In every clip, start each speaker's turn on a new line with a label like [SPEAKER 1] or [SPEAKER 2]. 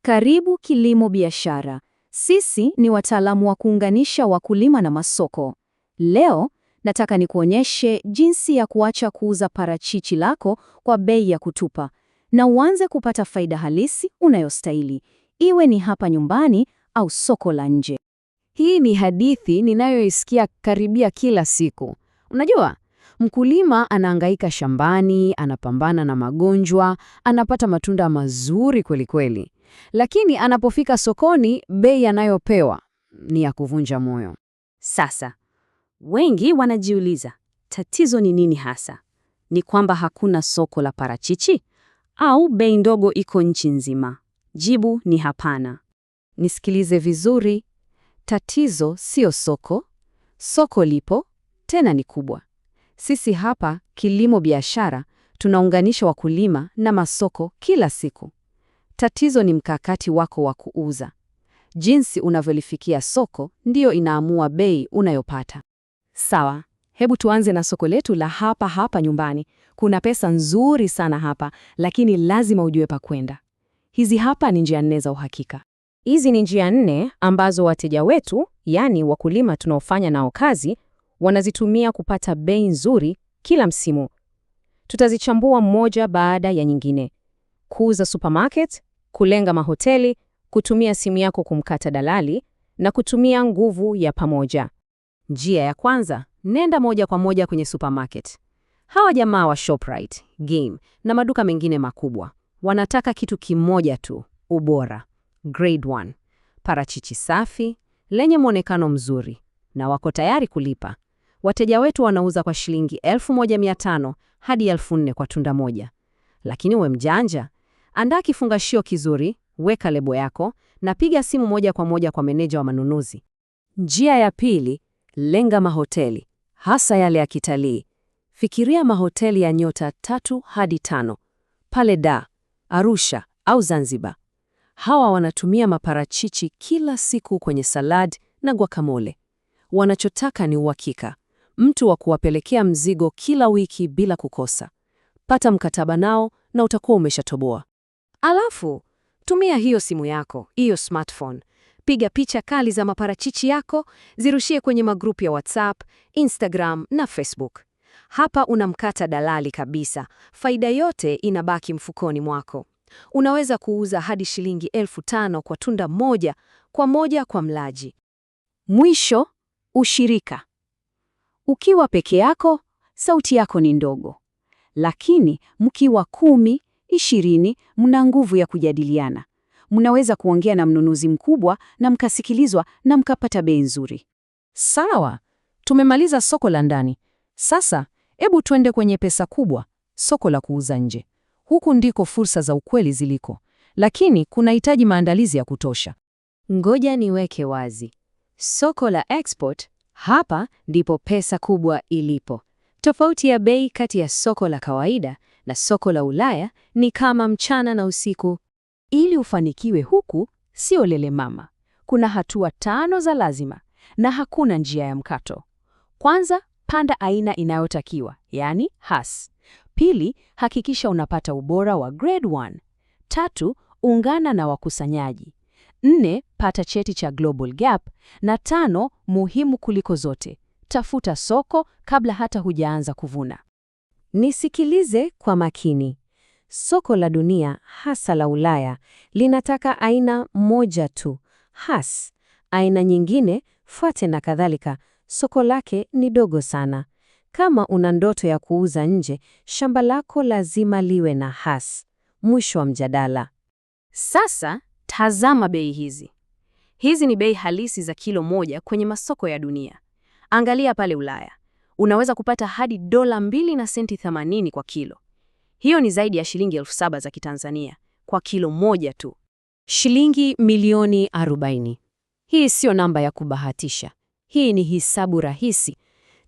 [SPEAKER 1] Karibu Kilimo Biashara. Sisi ni wataalamu wa kuunganisha wakulima na masoko. Leo nataka nikuonyeshe jinsi ya kuacha kuuza parachichi lako kwa bei ya kutupa na uanze kupata faida halisi unayostahili, iwe ni hapa nyumbani au soko la nje.
[SPEAKER 2] Hii ni hadithi ninayoisikia karibia kila siku. Unajua, mkulima anahangaika shambani, anapambana na magonjwa, anapata matunda mazuri kweli kweli. Lakini anapofika sokoni, bei anayopewa ni ya kuvunja moyo.
[SPEAKER 3] Sasa, wengi wanajiuliza, tatizo ni nini hasa? Ni kwamba hakuna soko la parachichi? Au bei ndogo iko nchi nzima? Jibu ni hapana.
[SPEAKER 2] Nisikilize vizuri, tatizo sio soko. Soko lipo, tena ni kubwa. Sisi hapa Kilimo Biashara tunaunganisha wakulima na masoko kila siku. Tatizo ni mkakati wako wa kuuza. Jinsi unavyolifikia soko ndiyo inaamua bei unayopata.
[SPEAKER 1] Sawa, hebu tuanze na soko letu la hapa nyumbani. Kuna pesa nzuri sana hapa, lakini lazima ujue pa kwenda. Hizi hapa ni njia 4 za uhakika. Hizi ni njia 4 ambazo wateja wetu, yani wakulima tunaofanya nao kazi, wanazitumia kupata bei nzuri kila msimu. Tutazichambua moja baada ya nyingine. Kuuza supermarket, kulenga mahoteli, kutumia simu yako kumkata dalali na kutumia nguvu ya pamoja. Njia ya kwanza, nenda moja kwa moja kwenye supermarket. Hawa jamaa wa Shoprite, Game na maduka mengine makubwa wanataka kitu kimoja tu, ubora. Grade 1, parachichi safi, lenye mwonekano mzuri, na wako tayari kulipa. Wateja wetu wanauza kwa shilingi 1,500 hadi 4,000 kwa tunda moja. Lakini we mjanja, andaa kifungashio kizuri, weka lebo yako na piga simu moja kwa moja kwa meneja wa manunuzi. Njia ya pili, lenga mahoteli, hasa yale ya kitalii. Fikiria mahoteli ya nyota 3 hadi 5, pale Dar, Arusha au Zanzibar. Hawa wanatumia maparachichi kila siku kwenye salad na guacamole. Wanachotaka ni uhakika, mtu wa kuwapelekea mzigo kila wiki bila kukosa. Pata mkataba nao na utakuwa umeshatoboa. Alafu, tumia hiyo simu yako, hiyo smartphone. Piga picha kali za maparachichi yako, zirushie kwenye magrupu ya WhatsApp, Instagram na Facebook. Hapa unamkata dalali kabisa. Faida yote inabaki mfukoni mwako. Unaweza kuuza hadi shilingi 5,000 kwa tunda moja kwa mlaji. Mwisho, ushirika. Ukiwa peke yako, sauti yako ni ndogo. Lakini mkiwa 10, 20, mna nguvu ya kujadiliana. Mnaweza kuongea na mnunuzi mkubwa na mkasikilizwa na mkapata bei nzuri. Sawa, tumemaliza soko la ndani. Sasa, hebu twende kwenye pesa kubwa, soko la kuuza nje. Huku ndiko fursa za ukweli ziliko, lakini kunahitaji maandalizi ya kutosha. Ngoja niweke wazi. Soko la export, hapa ndipo pesa kubwa ilipo. Tofauti ya bei kati ya soko la kawaida na soko la Ulaya ni kama mchana na usiku. Ili ufanikiwe huku, sio lele mama. Kuna hatua 5 za lazima na hakuna njia ya mkato. Kwanza, panda aina inayotakiwa, yani Hass. Pili, hakikisha unapata ubora wa grade 1. 3, ungana na wakusanyaji. 4, pata cheti cha Global Gap. Na 5, muhimu kuliko zote, tafuta soko kabla hata hujaanza kuvuna. Nisikilize kwa makini. Soko la dunia, hasa la Ulaya, linataka aina moja tu, Hass. Aina nyingine, fuate na kadhalika, soko lake ni dogo sana. Kama una ndoto ya kuuza nje, shamba lako lazima liwe na Hass. Mwisho wa mjadala.
[SPEAKER 3] Sasa, tazama bei hizi. Hizi ni bei halisi za kilo moja kwenye masoko ya dunia. Angalia pale Ulaya. Unaweza kupata hadi $2 na senti 80 kwa kilo. Hiyo ni zaidi ya shilingi 7,000 za Kitanzania kwa kilo moja tu.
[SPEAKER 2] Shilingi milioni 40. Hii sio namba ya kubahatisha. Hii ni hisabu rahisi.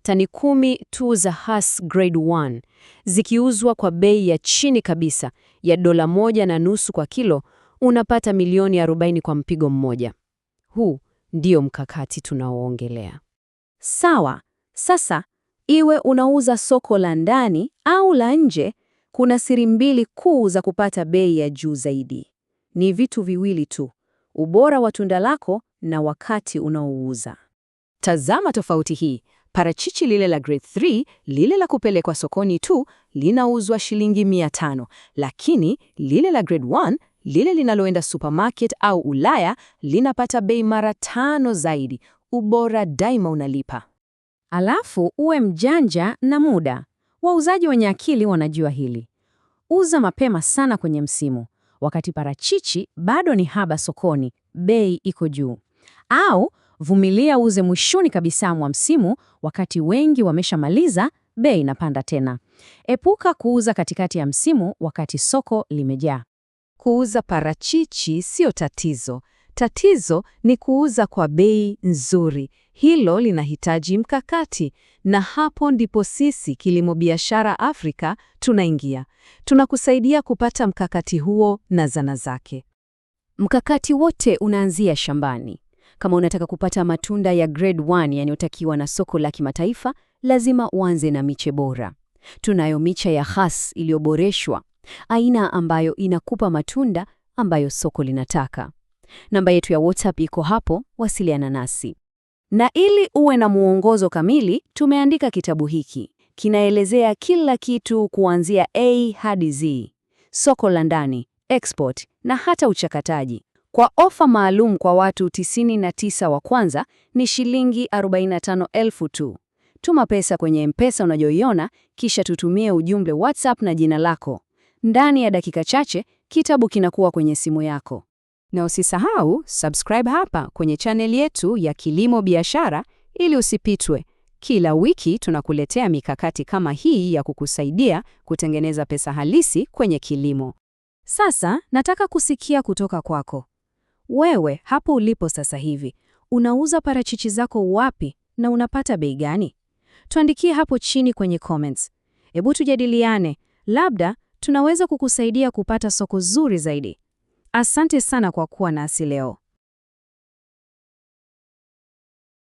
[SPEAKER 2] Tani 10 tu za Hass grade 1 zikiuzwa kwa bei ya chini kabisa ya $1.50 kwa kilo, unapata milioni 40 kwa mpigo mmoja. Huu ndio mkakati tunaoongelea.
[SPEAKER 1] Sawa, sasa iwe unauza soko la ndani au la nje, kuna siri 2 kuu za kupata bei ya juu zaidi.
[SPEAKER 2] Ni vitu viwili tu: ubora wa tunda lako na wakati unaouuza. Tazama tofauti hii. Parachichi lile la grade 3, lile la kupelekwa sokoni tu, linauzwa shilingi 500, lakini lile la grade 1, lile linaloenda supermarket au Ulaya, linapata bei mara 5 zaidi. Ubora daima unalipa.
[SPEAKER 1] Alafu uwe mjanja na muda. Wauzaji wenye akili wanajua hili. Uza mapema sana kwenye msimu, wakati parachichi bado ni haba sokoni, bei iko juu. Au vumilia uze mwishoni kabisa mwa msimu, wakati wengi wameshamaliza, bei inapanda tena. Epuka kuuza katikati ya msimu wakati soko limejaa.
[SPEAKER 3] Kuuza parachichi sio tatizo. Tatizo ni kuuza kwa bei nzuri. Hilo linahitaji mkakati, na hapo ndipo sisi Kilimo Biashara Afrika tunaingia. Tunakusaidia kupata mkakati huo na zana zake.
[SPEAKER 2] Mkakati wote unaanzia shambani. Kama unataka kupata matunda ya grade 1 yanayotakiwa na soko la kimataifa, lazima uanze na miche bora. Tunayo miche ya Hass iliyoboreshwa, aina ambayo inakupa matunda ambayo soko linataka. Namba yetu ya WhatsApp iko hapo, wasiliana nasi. Na ili uwe na muongozo kamili, tumeandika kitabu hiki. Kinaelezea kila kitu kuanzia A hadi Z, soko la ndani, export na hata uchakataji. Kwa ofa maalum kwa watu 99 wa kwanza ni shilingi 45,000 tu. Tuma pesa kwenye M-Pesa unayoiona, kisha tutumie ujumbe WhatsApp na jina lako. Ndani ya dakika chache, kitabu kinakuwa kwenye simu yako.
[SPEAKER 1] Na usisahau subscribe hapa kwenye channel yetu ya Kilimo Biashara ili usipitwe. Kila wiki tunakuletea mikakati kama hii ya kukusaidia kutengeneza pesa halisi kwenye kilimo. Sasa nataka kusikia kutoka kwako. Wewe hapo ulipo sasa hivi, unauza parachichi zako wapi na unapata bei gani? Tuandikie hapo chini kwenye comments. Hebu tujadiliane, labda tunaweza kukusaidia kupata soko zuri zaidi. Asante sana kwa kuwa nasi leo.